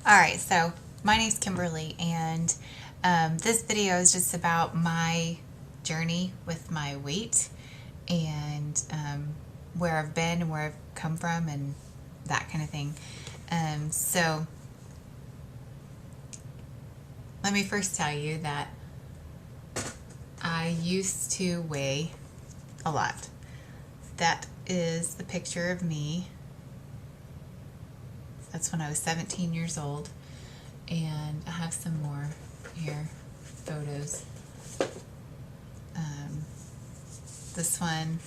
Alright, so my name's Kimberly, and this video is just about my journey with my weight and where I've been and where I've come from and that kind of thing. So let me first tell you that I used to weigh a lot. That is the picture of me. That's when I was 17 years old. And I have some more here, photos. This one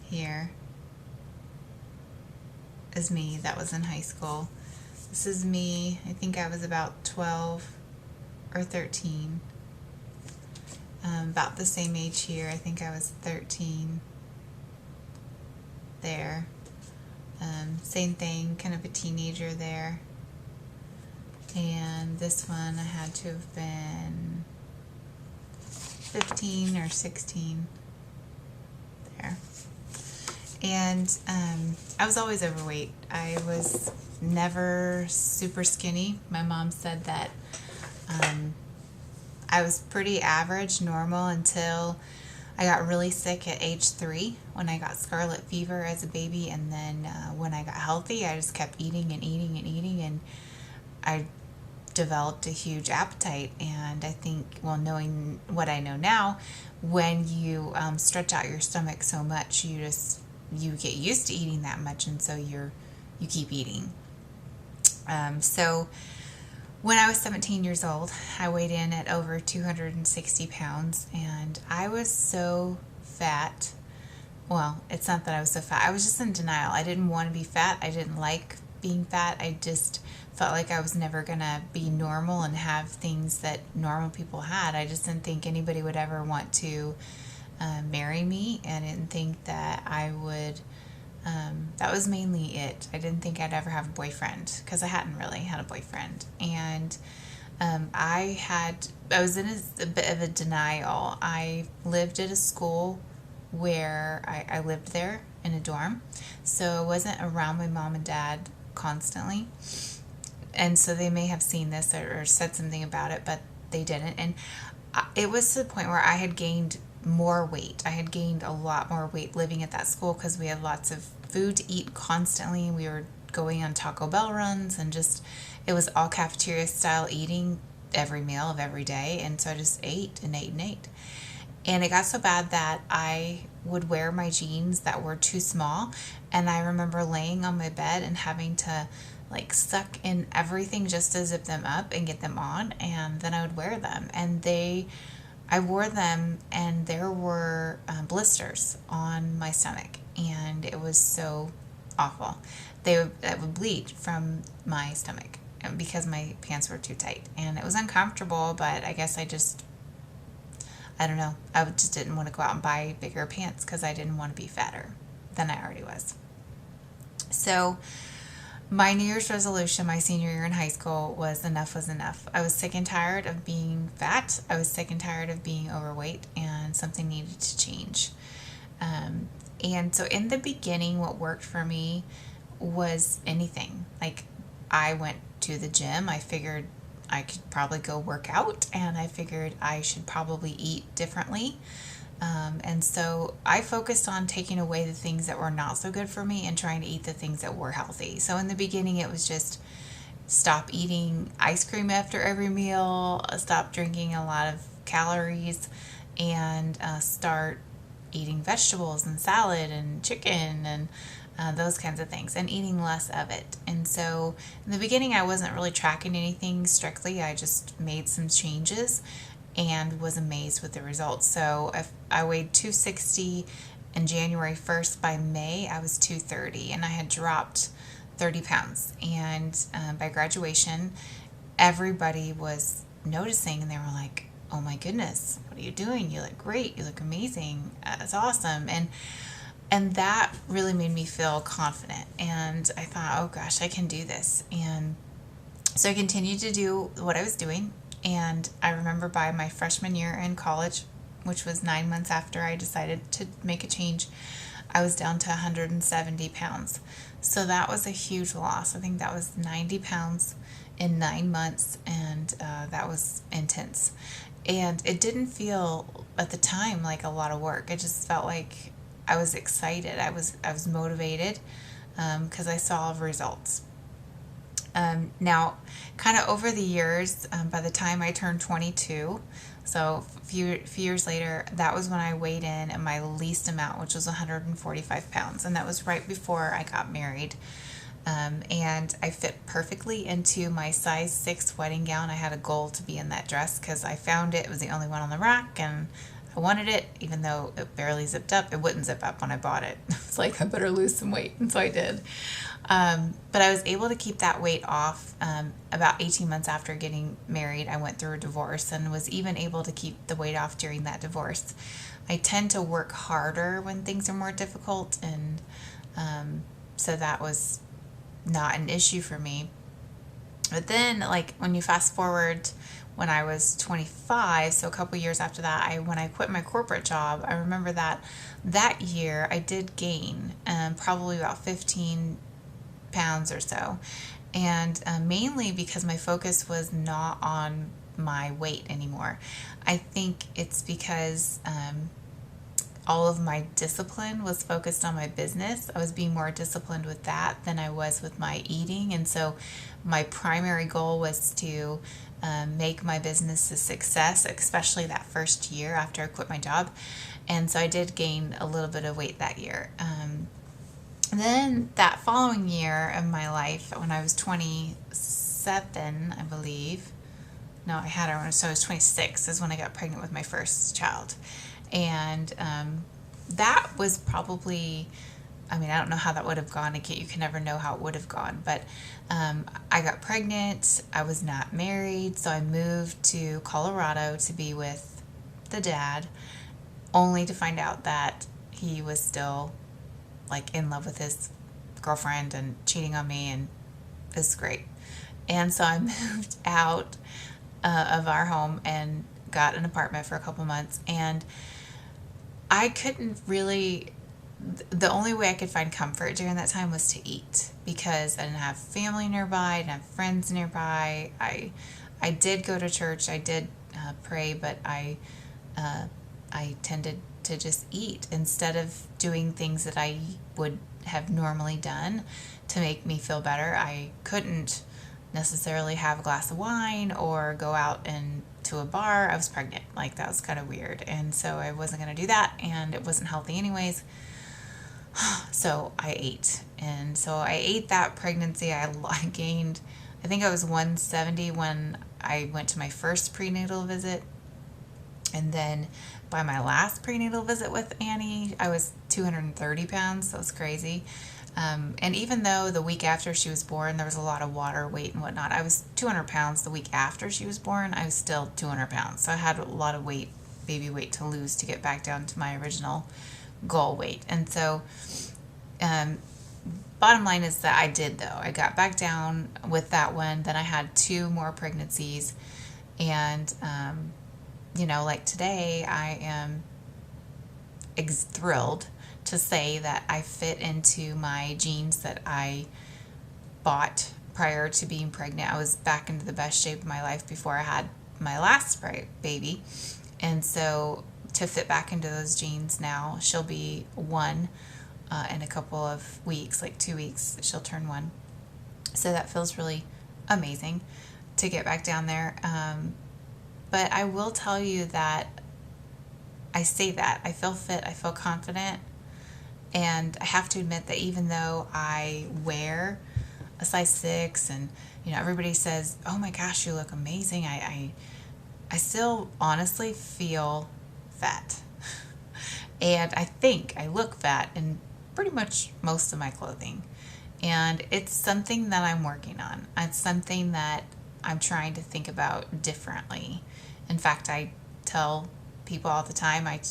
here is me. That was in high school. This is me. I think I was about 12 or 13. About the same age here. I think I was 13 there. Same thing, kind of a teenager there. And this one I had to have been 15 or 16 there. And I was always overweight. I was never super skinny. My mom said that I was pretty average, normal, until I got really sick at age 3 when I got scarlet fever as a baby. And then when I got healthy, I just kept eating and eating and eating, and I developed a huge appetite. And I think, well, knowing what I know now, when you stretch out your stomach so much, you get used to eating that much, and so you keep eating. So when I was 17 years old, I weighed in at over 260 pounds, and I was so fat. Well, it's not that I was so fat. I was just in denial. I didn't want to be fat. I didn't like being fat. I just felt like I was never going to be normal and have things that normal people had. I just didn't think anybody would ever want to marry me, and I didn't think that I would. That was mainly it. I didn't think I'd ever have a boyfriend, because I hadn't really had a boyfriend. And I was in a bit of a denial. I lived at a school where I lived there in a dorm, so I wasn't around my mom and dad constantly. And so they may have seen this or said something about it, but they didn't. And it was to the point where I had gained more weight. I had gained a lot more weight living at that school, because we had lots of food to eat constantly. We were going on Taco Bell runs, and just, it was all cafeteria style eating every meal of every day. And so I just ate and ate and ate. And it got so bad that I would wear my jeans that were too small. And I remember laying on my bed and having to like suck in everything just to zip them up and get them on. And then I would wear them. And I wore them, and there were blisters on my stomach. And it was so awful. It would bleed from my stomach because my pants were too tight. And it was uncomfortable, but I guess I don't know. I just didn't want to go out and buy bigger pants, because I didn't want to be fatter than I already was. So my New Year's resolution my senior year in high school was enough was enough. I was sick and tired of being fat. I was sick and tired of being overweight, and something needed to change. And so in the beginning, what worked for me was anything. Like, I went to the gym. I figured I could probably go work out, and I figured I should probably eat differently. And so I focused on taking away the things that were not so good for me and trying to eat the things that were healthy. So in the beginning, it was just stop eating ice cream after every meal, stop drinking a lot of calories, and start eating vegetables and salad and chicken and those kinds of things, and eating less of it. And so in the beginning, I wasn't really tracking anything strictly. I just made some changes and was amazed with the results. So if I weighed 260 in January 1st, by May I was 230, and I had dropped 30 pounds. And by graduation, everybody was noticing, and they were like, oh my goodness, what are you doing? You look great. You look amazing. That's awesome. And that really made me feel confident. And I thought, oh gosh, I can do this. And so I continued to do what I was doing. And I remember by my freshman year in college, which was 9 months after I decided to make a change, I was down to 170 pounds. So that was a huge loss. I think that was 90 pounds in 9 months, and that was intense. And it didn't feel at the time like a lot of work. It just felt like I was excited. I was motivated because I saw results. Now, kind of over the years, by the time I turned 22, so a few years later, that was when I weighed in at my least amount, which was 145 pounds. And that was right before I got married. And I fit perfectly into my size 6 wedding gown. I had a goal to be in that dress because I found it. It was the only one on the rack, and I wanted it, even though it barely zipped up. It wouldn't zip up when I bought it. It's like, I better lose some weight. And so I did. But I was able to keep that weight off. About 18 months after getting married, I went through a divorce and was even able to keep the weight off during that divorce. I tend to work harder when things are more difficult, and so that was not an issue for me. But then, like, when you fast forward, when I was 25, so a couple years after that, when I quit my corporate job, I remember that year I did gain probably about 15 pounds or so. And mainly because my focus was not on my weight anymore. I think it's because all of my discipline was focused on my business. I was being more disciplined with that than I was with my eating. And so my primary goal was to make my business a success, especially that first year after I quit my job. And so I did gain a little bit of weight that year. Then that following year of my life, when I was 27, I believe, no, I had her, so I was 26 is when I got pregnant with my first child. And that was probably, I mean, I don't know how that would have gone. You can never know how it would have gone. But I got pregnant. I was not married. So I moved to Colorado to be with the dad, only to find out that he was still like in love with his girlfriend and cheating on me, and it was great. And so I moved out of our home and got an apartment for a couple months, and I couldn't really, the only way I could find comfort during that time was to eat, because I didn't have family nearby, I didn't have friends nearby. I did go to church, I did pray, but I tended to just eat instead of doing things that I would have normally done to make me feel better. I couldn't necessarily have a glass of wine or go out and to a bar. I was pregnant. Like, that was kind of weird. And so I wasn't going to do that, and it wasn't healthy anyways. So I ate. And so I ate that pregnancy. I gained, I think I was 170 when I went to my first prenatal visit. And then by my last prenatal visit with Annie, I was 230 pounds. That was crazy. And even though the week after she was born, there was a lot of water weight and whatnot, I was 200 pounds the week after she was born. I was still 200 pounds. So I had a lot of weight, baby weight, to lose to get back down to my original goal weight. And so, bottom line is that I did, though. I got back down with that one. Then I had 2 more pregnancies. And, like today, I am thrilled to say that I fit into my jeans that I bought prior to being pregnant. I was back into the best shape of my life before I had my last baby. And so to fit back into those jeans now, she'll be 1 in a couple of weeks, like 2 weeks, she'll turn 1. So that feels really amazing to get back down there. But I will tell you that I say that I feel fit, I feel confident. And I have to admit that even though I wear a size 6 and, everybody says, oh my gosh, you look amazing, I still honestly feel fat. And I think I look fat in pretty much most of my clothing. And it's something that I'm working on. It's something that I'm trying to think about differently. In fact, I tell people all the time, I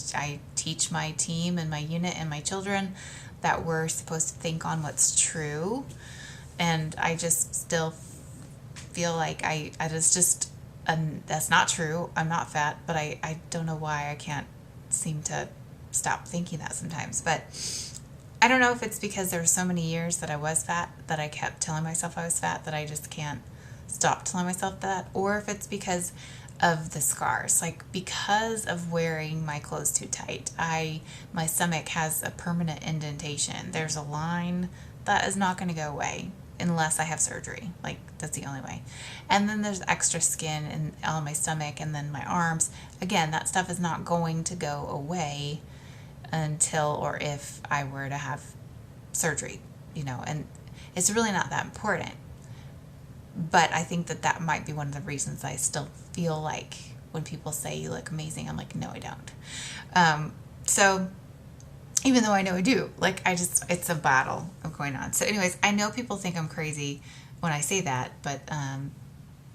teach my team and my unit and my children that we're supposed to think on what's true. And I just still feel like that's not true. I'm not fat, but I don't know why I can't seem to stop thinking that sometimes. But I don't know if it's because there were so many years that I was fat that I kept telling myself I was fat that I just can't stop telling myself that, or if it's because of the scars. Like, because of wearing my clothes too tight, my stomach has a permanent indentation. There's a line that is not going to go away unless I have surgery. Like, that's the only way. And then there's extra skin on my stomach and then my arms. Again, that stuff is not going to go away until or if I were to have surgery, and it's really not that important. But I think that might be one of the reasons I still feel like when people say you look amazing, I'm like, no, I don't. So even though I know I do, like, it's a battle of going on. So anyways, I know people think I'm crazy when I say that, but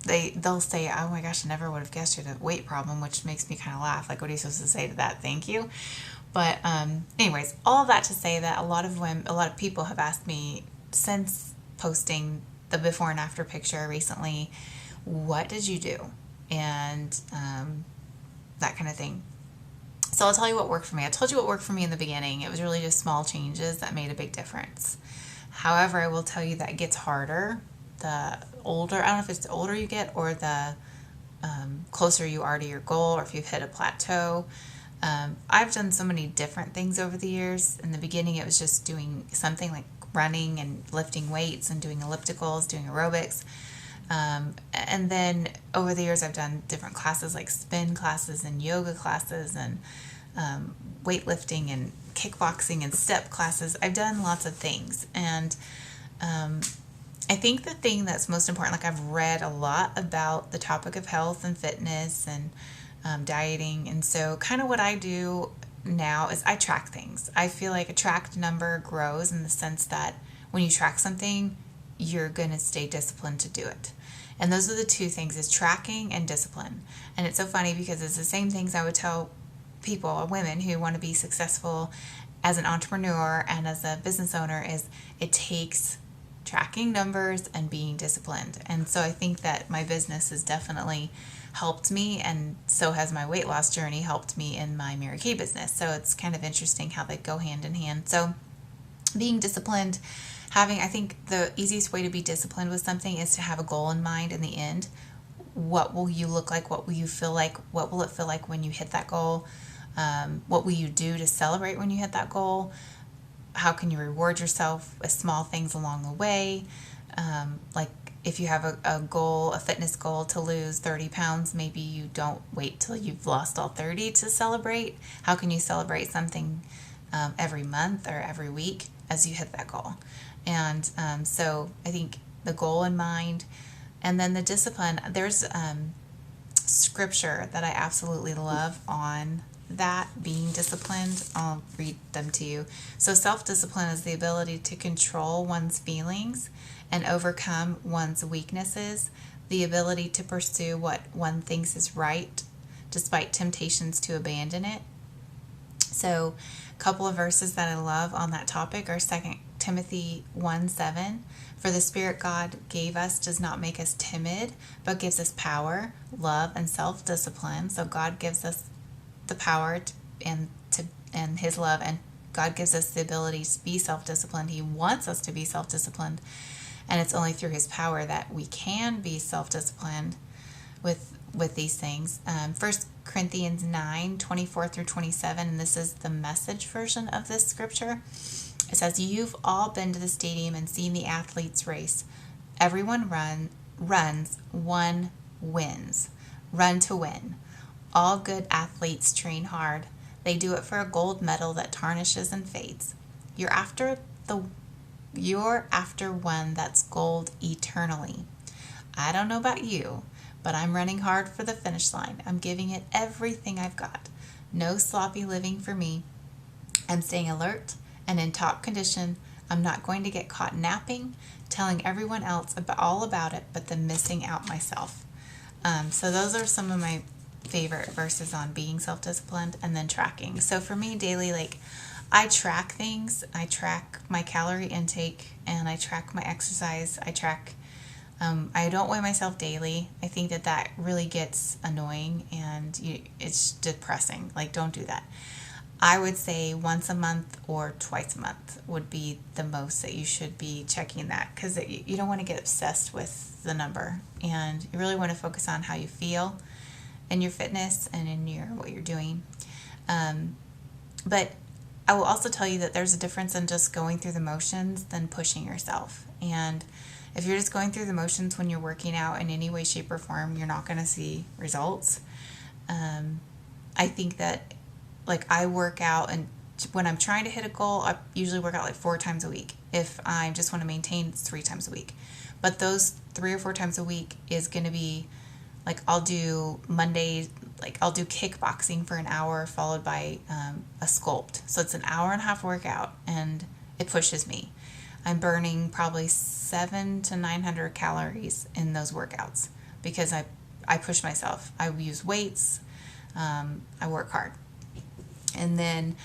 they'll say, oh my gosh, I never would have guessed you had a weight problem, which makes me kind of laugh. Like, what are you supposed to say to that? Thank you. But anyways, all that to say that a lot of people have asked me since posting the before and after picture recently, what did you do? And that kind of thing. So I'll tell you what worked for me. I told you what worked for me in the beginning. It was really just small changes that made a big difference. However, I will tell you that it gets harder the older, I don't know if it's the older you get or the closer you are to your goal, or if you've hit a plateau. I've done so many different things over the years. In the beginning, it was just doing something like running and lifting weights and doing ellipticals, doing aerobics. And then over the years, I've done different classes like spin classes and yoga classes and weightlifting and kickboxing and step classes. I've done lots of things. And I think the thing that's most important, like, I've read a lot about the topic of health and fitness and dieting. And so kind of what I do now is I track things. I feel like a tracked number grows in the sense that when you track something, you're going to stay disciplined to do it. And those are the two things, is tracking and discipline. And it's so funny because it's the same things I would tell people, women who want to be successful as an entrepreneur and as a business owner, is it takes tracking numbers and being disciplined. And so I think that my business has definitely helped me, and so has my weight loss journey helped me in my Mary Kay business. So it's kind of interesting how they go hand in hand. So being disciplined, I think the easiest way to be disciplined with something is to have a goal in mind in the end. What will you look like? What will you feel like? What will it feel like when you hit that goal? What will you do to celebrate when you hit that goal? How can you reward yourself with small things along the way? Like, if you have a goal, a fitness goal to lose 30 pounds, maybe you don't wait till you've lost all 30 to celebrate. How can you celebrate something every month or every week as you hit that goal? And so I think the goal in mind, and then the discipline. There's scripture that I absolutely love on that, being disciplined. I'll read them to you. So self-discipline is the ability to control one's feelings and overcome one's weaknesses, the ability to pursue what one thinks is right despite temptations to abandon it. So a couple of verses that I love on that topic are 2 Timothy 1:7. For the Spirit God gave us does not make us timid, but gives us power, love, and self-discipline. So God gives us the power and His love, and God gives us the ability to be self-disciplined. He wants us to be self-disciplined, and it's only through His power that we can be self-disciplined with these things. 1 Corinthians 9:24 through 27, and this is the Message version of this scripture. It says, "You've all been to the stadium and seen the athletes race. Everyone runs, one wins. Run to win. All good athletes train hard. They do it for a gold medal that tarnishes and fades. You're after one that's gold eternally. I don't know about you, but I'm running hard for the finish line. I'm giving it everything I've got. No sloppy living for me. I'm staying alert and in top condition. I'm not going to get caught napping, telling everyone else all about it, but then missing out myself." So those are some of my favorite verses on being self-disciplined, and then tracking. So for me, daily, like, I track things. I track my calorie intake, and I track my exercise. I don't weigh myself daily. I think that really gets annoying, and it's depressing. Like, don't do that. I would say once a month or twice a month would be the most that you should be checking that, because you don't want to get obsessed with the number, and you really want to focus on how you feel in your fitness and in your what you're doing. But I will also tell you that there's a difference in just going through the motions than pushing yourself. And if you're just going through the motions when you're working out in any way, shape, or form, you're not going to see results. I think that, like, I work out, and when I'm trying to hit a goal, I usually work out like 4 times a week. If I just want to maintain, it's 3 times a week. But those 3 or 4 times a week is going to be like, I'll do Monday, like I'll do kickboxing for an hour followed by a sculpt. So it's an hour and a half workout, and it pushes me. I'm burning probably 700 to 900 calories in those workouts because I push myself. I use weights. I work hard. And then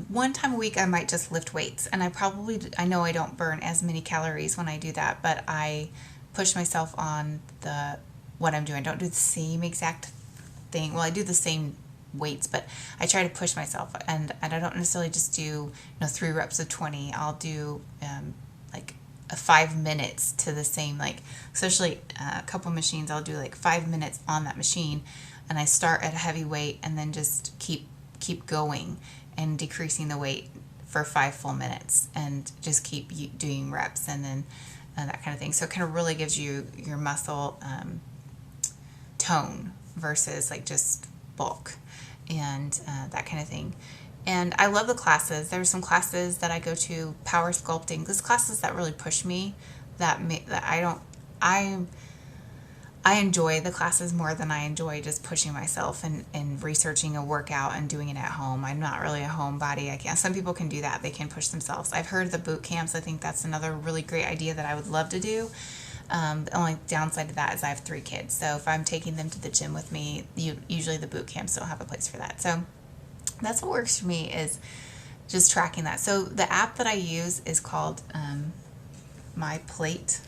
one time a week I might just lift weights, and I know I don't burn as many calories when I do that, but I push myself on what I'm doing. I don't do the same exact thing. Well, I do the same weights, but I try to push myself, and I don't necessarily just do 3 reps of 20. I'll do like 5 minutes to the same, like, especially a couple machines, I'll do like 5 minutes on that machine, and I start at a heavy weight and then just keep going and decreasing the weight for 5 full minutes, and just keep doing reps, and then that kind of thing. So it kind of really gives you your muscle tone versus like just bulk and that kind of thing. And I love the classes. There are some classes that I go to, power sculpting. Those classes that really push me, that I enjoy the classes more than I enjoy just pushing myself and researching a workout and doing it at home. I'm not really a homebody. Some people can do that. They can push themselves. I've heard of the boot camps. I think that's another really great idea that I would love to do. The only downside to that is I have 3 kids. So if I'm taking them to the gym with me, usually the boot camps don't have a place for that. So that's what works for me, is just tracking that. So the app that I use is called My Plate.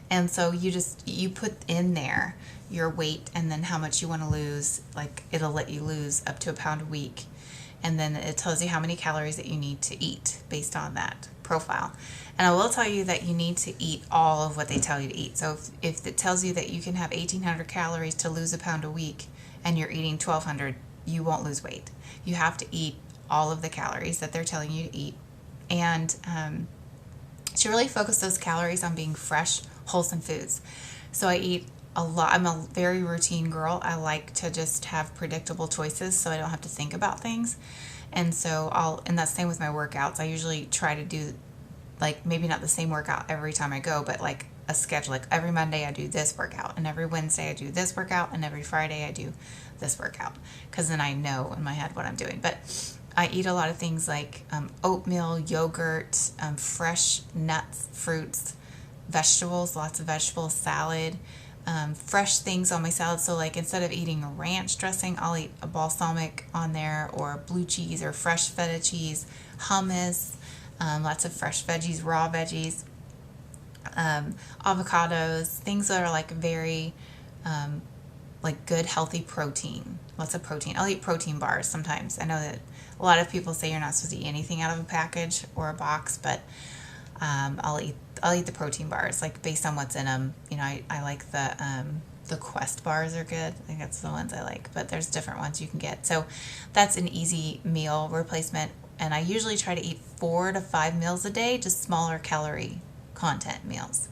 And so you put in there your weight and then how much you want to lose. Like, it'll let you lose up to 1 pound a week. And then it tells you how many calories that you need to eat based on that profile. And I will tell you that you need to eat all of what they tell you to eat. So if it tells you that you can have 1,800 calories to lose 1 pound a week, and you're eating 1,200, you won't lose weight. You have to eat all of the calories that they're telling you to eat. And to really focus those calories on being fresh, wholesome foods. So I eat a lot. I'm a very routine girl. I like to just have predictable choices so I don't have to think about things. And so and that's the same with my workouts. I usually try to do, like, maybe not the same workout every time I go, but like a schedule. Like, every Monday I do this workout, and every Wednesday I do this workout, and every Friday I do this workout, because then I know in my head what I'm doing. But I eat a lot of things like oatmeal, yogurt, fresh nuts, fruits, vegetables, lots of vegetables, salad, fresh things on my salad. So, like, instead of eating a ranch dressing, I'll eat a balsamic on there, or blue cheese, or fresh feta cheese, hummus, lots of fresh veggies, raw veggies, avocados, things that are like very like good, healthy protein. Lots of protein. I'll eat protein bars sometimes. I know that a lot of people say you're not supposed to eat anything out of a package or a box, but I'll eat the protein bars, like, based on what's in them. I like the Quest bars are good. I think that's the ones I like, but there's different ones you can get. So that's an easy meal replacement. And I usually try to eat 4 to 5 meals a day, just smaller calorie content meals.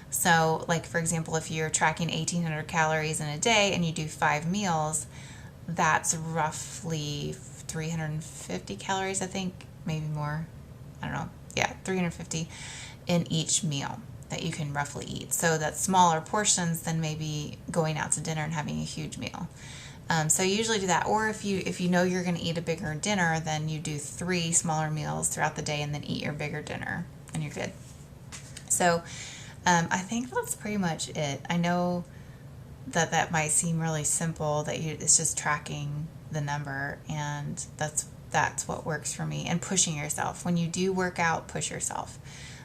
So, like, for example, if you're tracking 1,800 calories in a day and you do 5 meals, that's roughly 350 calories, I think, maybe more. I don't know. Yeah, 350 in each meal that you can roughly eat. So that's smaller portions than maybe going out to dinner and having a huge meal. So you usually do that. Or if you know you're going to eat a bigger dinner, then you do 3 smaller meals throughout the day and then eat your bigger dinner, and you're good. So I think that's pretty much it. I know that might seem really simple, that it's just tracking the number, and that's what works for me. And pushing yourself. When you do work out, push yourself.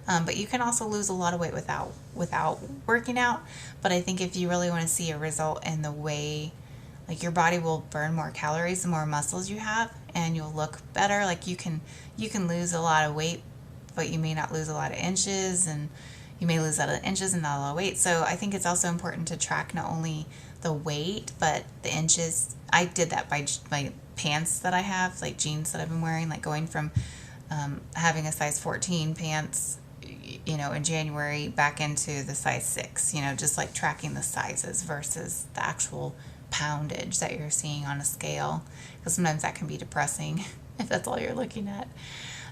But you can also lose a lot of weight without working out. But I think if you really want to see a result in the way, Like your body will burn more calories the more muscles you have, and you'll look better. Like you can lose a lot of weight, but you may not lose a lot of inches, and you may lose a lot of inches and not a lot of weight. So I think it's also important to track not only the weight but the inches. I did that by my pants that I have, like jeans that I've been wearing, like going from having a size 14 pants, in January back into the size 6, just like tracking the sizes versus the actual poundage that you're seeing on a scale, because sometimes that can be depressing if that's all you're looking at.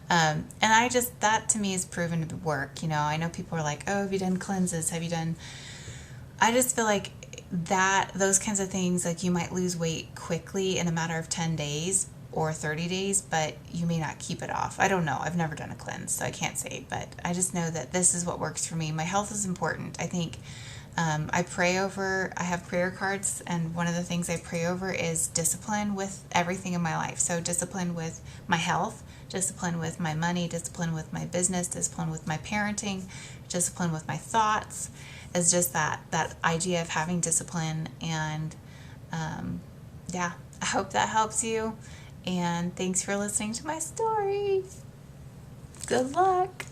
And that to me is proven to work. I know people are like, oh, have you done cleanses? I just feel like those kinds of things, like you might lose weight quickly in a matter of 10 days or 30 days, but you may not keep it off. I don't know. I've never done a cleanse, so I can't say, but I just know that this is what works for me. My health is important. I think I have prayer cards, and one of the things I pray over is discipline with everything in my life. So discipline with my health, discipline with my money, discipline with my business, discipline with my parenting, discipline with my thoughts. Is just that idea of having discipline. And yeah, I hope that helps you. And thanks for listening to my story. Good luck.